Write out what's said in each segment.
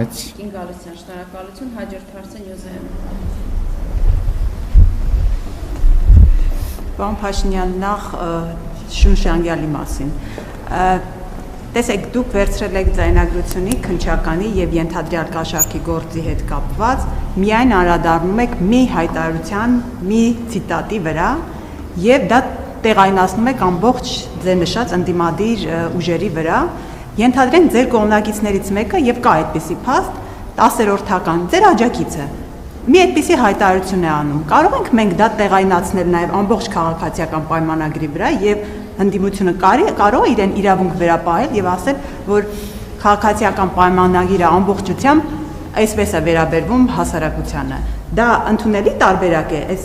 Կին Գալստյան, շնորհակալություն, հաջորդ հարցը Նյուզեմ։ Պարոն Փաշինյան, նախ Շունշանգյալի մասին։ Տեսեք, դուք վերցրել եք ձայնագրությունի, քննչականի եւ ենթադրյալ կաշառքի գործի հետ կապված, միայն անդրադառնում եք մի հայտարարության, մի ցիտատի վրա եւ դա տեղայնացնում եք ամբողջ ձեր նշած ընդդիմադիր ուժերի վրա։ Ենթադրենք ձեր կողմնակիցներից մեկը եւ կա այդպիսի փաստ 10-րդական ձեր աջակիցը մի այդպիսի հայտարարություն է անում։ Կարող ենք մենք դա տեղայնացնել նաեւ ամբողջ քաղաքացիական պայմանագրի վրա եւ ընդդիմությունը կարող է իրեն իրավունք վերապահել եւ ասել, որ քաղաքացիական պայմանագիրը ամբողջությամբ այսպես է վերաբերվում հասարակությանը։ Դա ընդունելի տարբերակ է, այս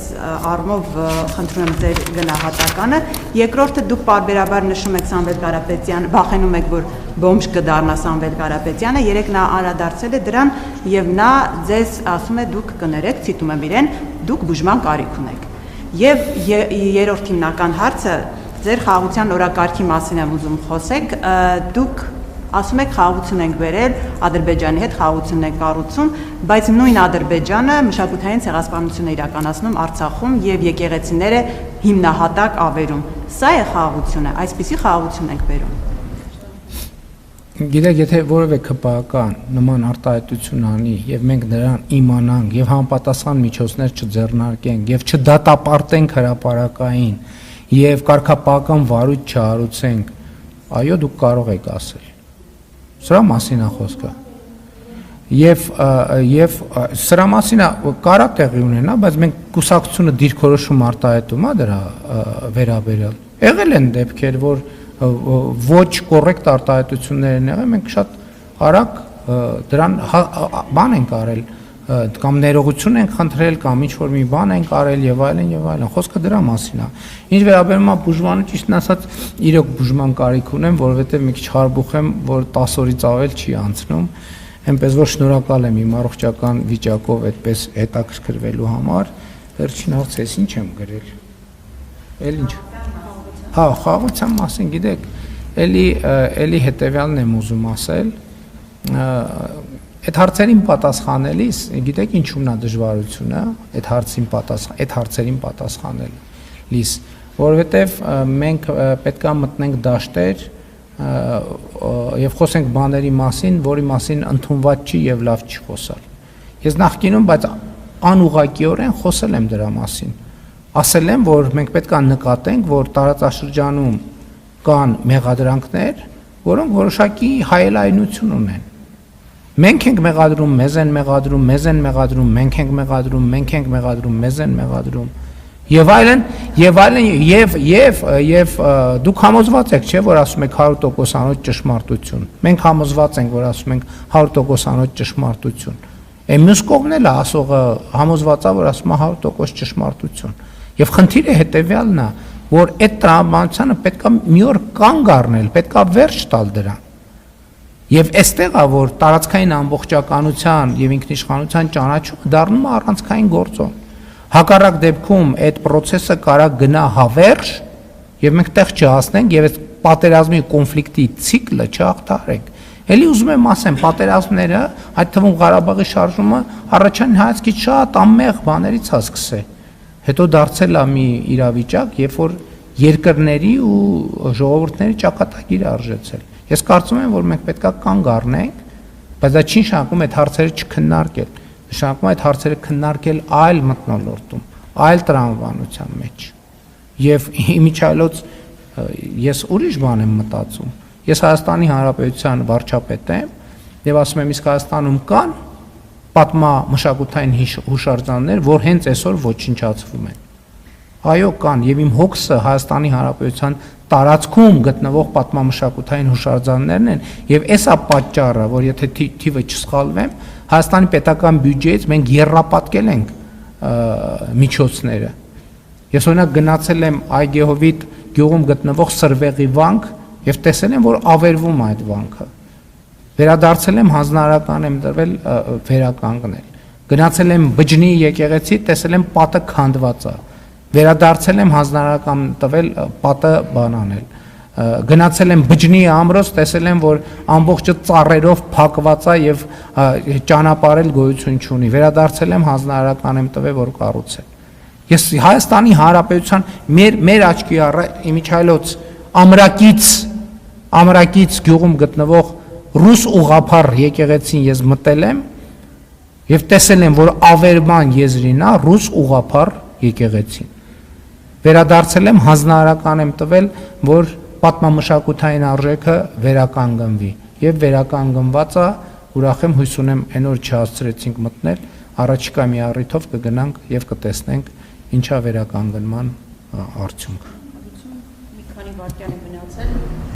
առումով խնդրում եմ ձեր գնահատականը։ Երկրորդը դուք պարբերաբար նշում եք Սամվել Կարապետյանը, վախենում եք, որ բոմժ կդառնա Սամվել Կարապետյանը, երեք նա անդրադարձել է դրան եւ նա ձեզ ասում է դուք կներեք, ցիտում եմ իրեն, դուք բուժման կարիք ունեք։ Եվ երրորդ հիմնական հարցը ձեր խաղաղության օրակարգի մասին եմ ուզում խոսեք, դուք ասում եք խաղաղություն ենք բերել, Ադրբեջանի հետ խաղաղություն ենք կառուցում, բայց նույն Ադրբեջանը մշակութային ցեղասպանություն է իրականացնում Արցախում եւ եկեղեցիները հիմնահատակ ավերում։ Սա է խաղաղությունը, այսպիսի խաղաղություն ենք բերում։ Գիտեք, եթե որևէ ԿՊԱ-կան նման արտահայտություն անի եւ մենք նրան իմանանք եւ համապատասխան միջոցներ չձեռնարկենք եւ չդատապարտենք հրապարակային եւ կարգապահական վարույթ չհարուցենք, այո, դուք կարող եք ասել։ Սրա մասին է խոսքը։ Եվ սրա մասին կարա տեղի ունենա, բայց մենք կուսակցությունը դիրքորոշում արտահայտում է դրա վերաբերյալ։ Եղել են դեպքեր, որ ոչ կոռեկտ արտահայտություններ են եղել, մենք շատ արագ դրան բան ենք արել, կամ ներողություն ենք խնդրել, կամ ինչ-որ մի բան ենք արել եւ այլն եւ այլն։ Խոսքը դրա մասին է։ Ինչ վերաբերում է բուժմանը, ճիշտն ասած, իրոք բուժման կարիք ունեմ, որովհետեւ մի քիչ հարբուխ եմ, որ 10 օրից ավել չի անցնում։ Այնպես որ շնորհակալ եմ իմ առողջական վիճակով այդպես հետաքրքրվելու համար։ Վերջին հարցը ինչ եմ գրել։ Էլ ինչ։ Հա, խաղաղության մասին, գիտեք, էլի հետեւյալն եմ ուզում ասել։ Այդ հարցերին պատասխանելիս, գիտեք ինչու՞մն է դժվարությունը, այդ հարցերին պատասխանելիս, որովհետև մենք պետք է մտնենք դաշտեր եւ խոսենք բաների մասին, որի մասին ընդունված չի եւ լավ չի խոսալ։ Ես նախկինում, բայց անուղղակիորեն խոսել եմ դրա մասին։ Ասել եմ, որ մենք պետք է նկատենք, որ տարածաշրջանում կան մեղադրանքներ, որոնք որոշակի հայելայնություն ունեն։ Մենք ենք մեղադրում, մեզ են մեղադրում, մեզ են մեղադրում, մենք ենք մեղադրում, մենք ենք մեղադրում, մեզ են մեղադրում եւ այլն եւ դուք համոզված եք, չէ՞, որ ասում եք 100%-անոց ճշմարտություն։ Մենք համոզված ենք, որ ասում ենք 100%-անոց ճշմարտություն։ Այն մյուս կողմն էլ է ասողը համոզված է, որ ասում է 100% ճշմարտություն։ Եվ խնդիրը հետեւյալն է, որ այդ տրամաբանությանը պետք է մի օր կանգ առնել, պետք է վերջ տալ դրան։ Եվ այստեղ է, որ տարածքային ամբողջականության եւ ինքնիշխանության ճանաչումը դառնում է առանցքային գործոն։ Հակառակ դեպքում այդ process-ը կարա գնա հավերժ եւ մենք տեղ չհասնենք եւ այդ պատերազմի կոնֆլիկտի ցիկլը չհաղթարենք։ Էլի ուզում եմ ասեմ, պատերազմները, այդ թվում Ղարաբաղի շարժումը առաջին հայացքից շատ անմեղ բաներից է սկսել։ Հետո դարձել է մի իրավիճակ, երբ որ երկրների ու ժողովուրդների ճակատագիրը արժեցել։ Ես կարծում եմ, որ մենք պետք է կանգ առնենք, բայց դա չի նշանակում այդ հարցերը չքննարկել, նշանակում է այդ հարցերը քննարկել այլ մթնոլորտում, այլ տրամաբանության մեջ։ Եվ իմիջիայլոց ես ուրիշ բան եմ մտածում։ Ես Հայաստանի Հանրապետության վարչապետ եմ եւ ասում եմ, իսկ Հայաստանում կան պատմամշակութային հուշարձաններ, որ հենց այսօր ոչնչացվում են։ Այո, կան, եւ իմ հոգսը Հայաստանի Հանրապետության տարածքում գտնվող պատմամշակութային հուշարձաններն են, եւ էսա պատճառը, որ եթե թիվը չսխալվեմ, Հայաստանի պետական բյուջեից մենք եռապատկել ենք միջոցները։ Ես օրինակ գնացել եմ Այգեհովիտ գյուղում գտնվող Սրվեղի վանք եւ տեսել եմ, որ ավերվում է այդ վանքը։ Վերադարձել եմ հանձնարարական եմ դրվել վերականգնել։ Գնացել եմ Բջնի եկեղեցի, տեսել եմ պատը քանդված է։ Վերադարձել եմ հանձնարարական տվել պատը բան անել, գնացել եմ բջնի ամրոց, տեսել եմ, որ ամբողջը ծառերով փակված է եւ ճանապարհել գոյություն չունի։ Վերադարձել եմ հանձնարարական եմ տվել, որ կառուցել։ Ես Հայաստանի Հանրապետության մեր աչքի իմիջայլոց ամրակից գյուղում գտնվող ռուս ուղափառ եկեղեցին ես մտել եմ եւ տեսել եմ, որ Ավերման եզրին է ռուս ուղափառ եկեղեցին։ Վերադարձել եմ հանձնարարական եմ տվել, որ պատմամշակութային արժեքը վերականգնվի եւ վերականգնված է, ուրախ եմ, հույս ունեմ այն օր չհասցրեցինք մտնել, առաջիկա մի առիթով կգնանք եւ կտեսնենք ինչա վերականգնման արդյունքը։ Մի քանի վայրկյան է մնացել։